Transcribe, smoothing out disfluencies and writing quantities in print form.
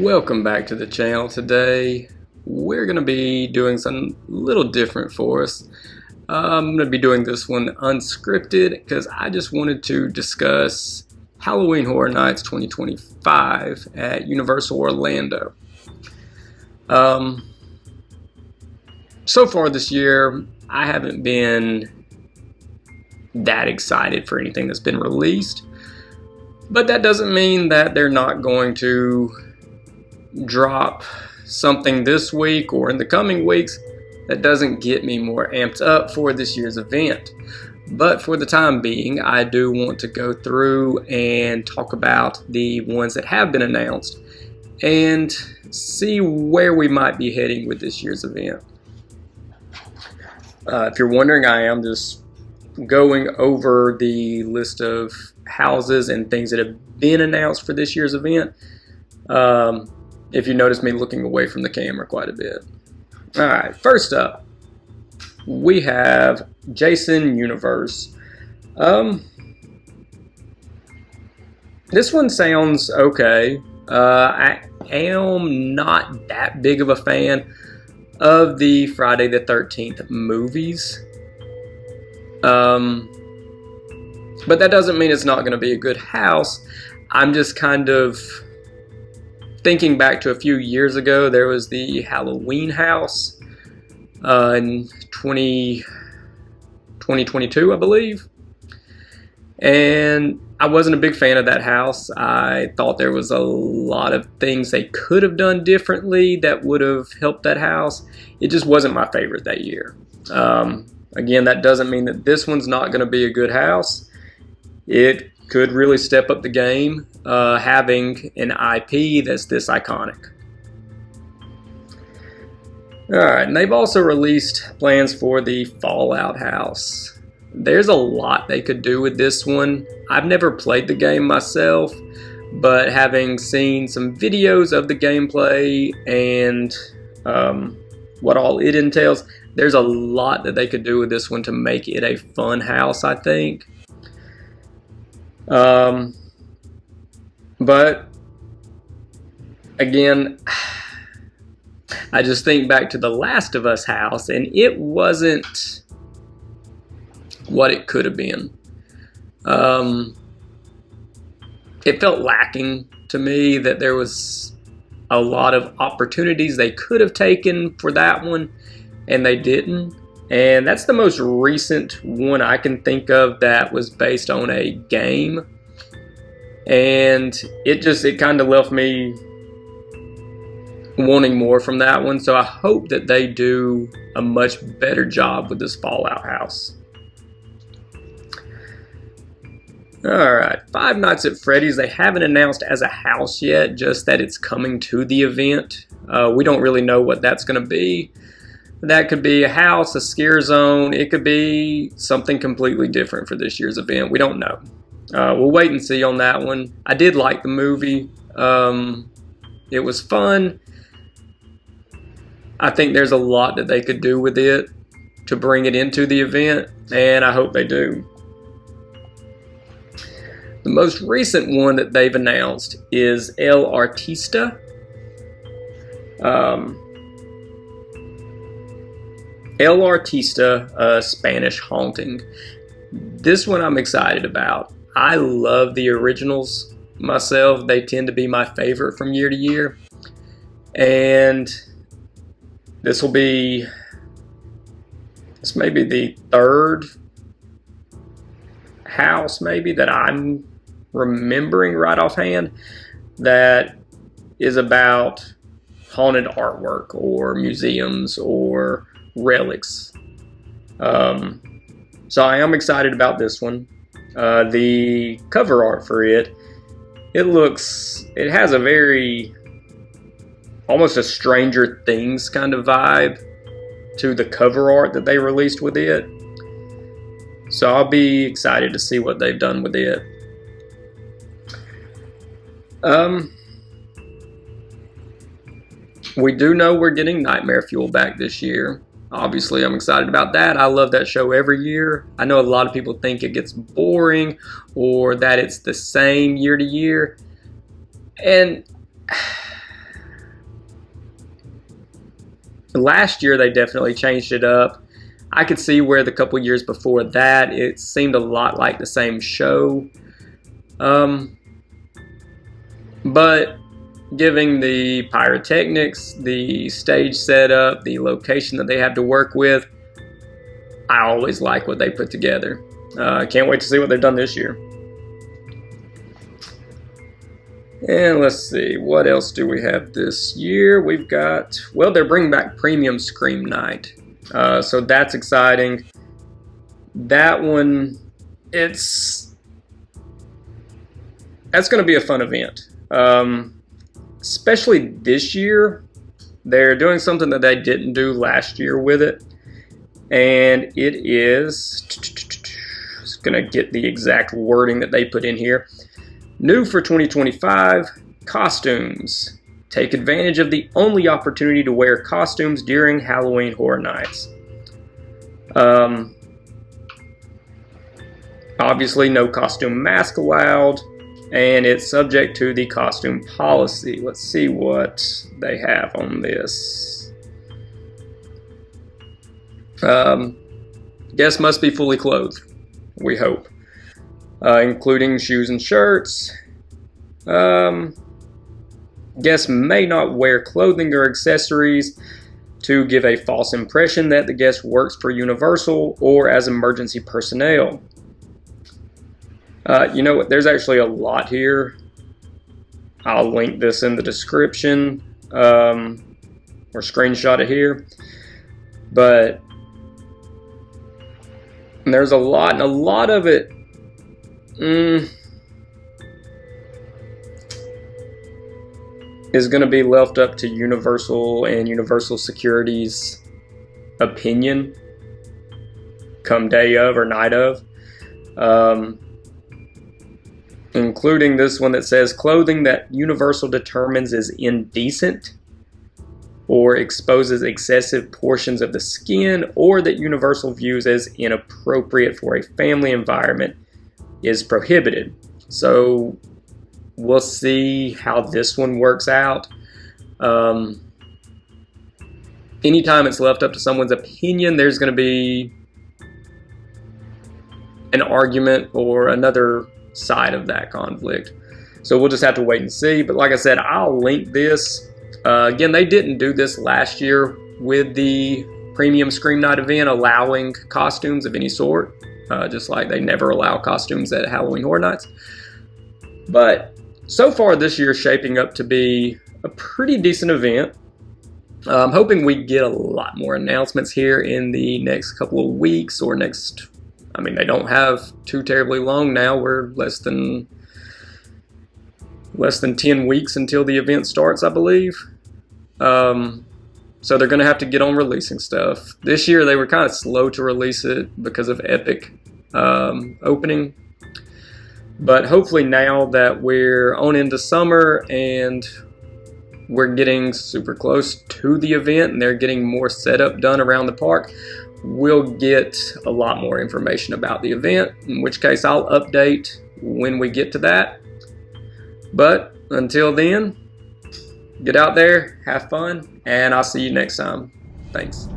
Welcome back to the channel. Today we're going to be doing something a little different for us. I'm going to be doing this one unscripted because I just wanted to discuss Halloween Horror Nights 2025 at Universal Orlando. So far this year I haven't been that excited for anything that's been released, but that doesn't mean that they're not going to drop something this week or in the coming weeks that doesn't get me more amped up for this year's event. But for the time being, I do want to go through and talk about the ones that have been announced and see where we might be heading with this year's event. If you're wondering, I am just going over the list of houses and things that have been announced for this year's event. If you notice me looking away from the camera quite a bit. Alright, first up, we have Jason Universe. This one sounds okay. I am not that big of a fan of the Friday the 13th movies. But that doesn't mean it's not going to be a good house. I'm just kind of thinking back to a few years ago. There was the Halloween house in 2022, I believe. And I wasn't a big fan of that house. I thought there was a lot of things they could have done differently that would have helped that house. It just wasn't my favorite that year. Again, that doesn't mean that this one's not going to be a good house. It could really step up the game, having an IP that's this iconic. Alright, and they've also released plans for the Fallout house. There's a lot they could do with this one. I've never played the game myself, but having seen some videos of the gameplay and what all it entails, there's a lot that they could do with this one to make it a fun house, I think. But again, I just think back to the Last of Us house, and it wasn't what it could have been. It felt lacking to me, that there was a lot of opportunities they could have taken for that one, and they didn't. And that's the most recent one I can think of that was based on a game. And it kind of left me wanting more from that one. So I hope that they do a much better job with this Fallout house. Alright, Five Nights at Freddy's. They haven't announced as a house yet, just that it's coming to the event. We don't really know what that's going to be. That could be a house, a scare zone. It could be something completely different for this year's event. We don't know. We'll wait and see on that one. I did like the movie. It was fun. I think there's a lot that they could do with it to bring it into the event, and I hope they do. The most recent one that they've announced is El Artista. El Artista A Spanish Haunting. This one I'm excited about. I love the originals myself. They tend to be my favorite from year to year. And this may be the third house maybe that I'm remembering right offhand that is about haunted artwork or museums or relics. So I am excited about this one. The cover art for it has a very, almost a Stranger Things kind of vibe to the cover art that they released with it. So I'll be excited to see what they've done with it. We do know we're getting Nightmare Fuel back this year. Obviously, I'm excited about that. I love that show every year. I know a lot of people think it gets boring or that it's the same year to year. And Last year they definitely changed it up. I could see where the couple years before that it seemed a lot like the same show. But giving the pyrotechnics, the stage setup, the location that they have to work with, I always like what they put together. Can't wait to see what they've done this year. And let's see, what else do we have this year? We've got, well, they're bringing back Premium Scream Night. So that's exciting. That one, that's going to be a fun event. Especially this year, they're doing something that they didn't do last year with it. And it is, just going to get the exact wording that they put in here. New for 2025, costumes. Take advantage of the only opportunity to wear costumes during Halloween Horror Nights. Obviously, no costume mask allowed, and it's subject to the costume policy. Let's see what they have on this. Guests must be fully clothed, we hope. Including shoes and shirts. Guests may not wear clothing or accessories to give a false impression that the guest works for Universal or as emergency personnel. You know what? There's actually a lot here. I'll link this in the description or screenshot it here. But there's a lot, and a lot of it is going to be left up to Universal and Universal Security's opinion come day of or night of. Including this one that says clothing that Universal determines is indecent or exposes excessive portions of the skin, or that Universal views as inappropriate for a family environment, is prohibited. So we'll see how this one works out. Anytime it's left up to someone's opinion, there's going to be an argument or another side of that conflict. So we'll just have to wait and see. But like I said, I'll link this. Again, they didn't do this last year with the Premium Scream Night event, allowing costumes of any sort. Just like they never allow costumes at Halloween Horror Nights. But so far this year is shaping up to be a pretty decent event. I'm hoping we get a lot more announcements here in the next couple of weeks or next. I mean, they don't have too terribly long now. We're less than 10 weeks until the event starts, I believe. So they're going to have to get on releasing stuff. This year they were kind of slow to release it because of Epic opening. But hopefully now that we're on into summer and we're getting super close to the event and they're getting more setup done around the park, we'll get a lot more information about the event, in which case I'll update when we get to that. But until then, get out there, have fun, and I'll see you next time. Thanks.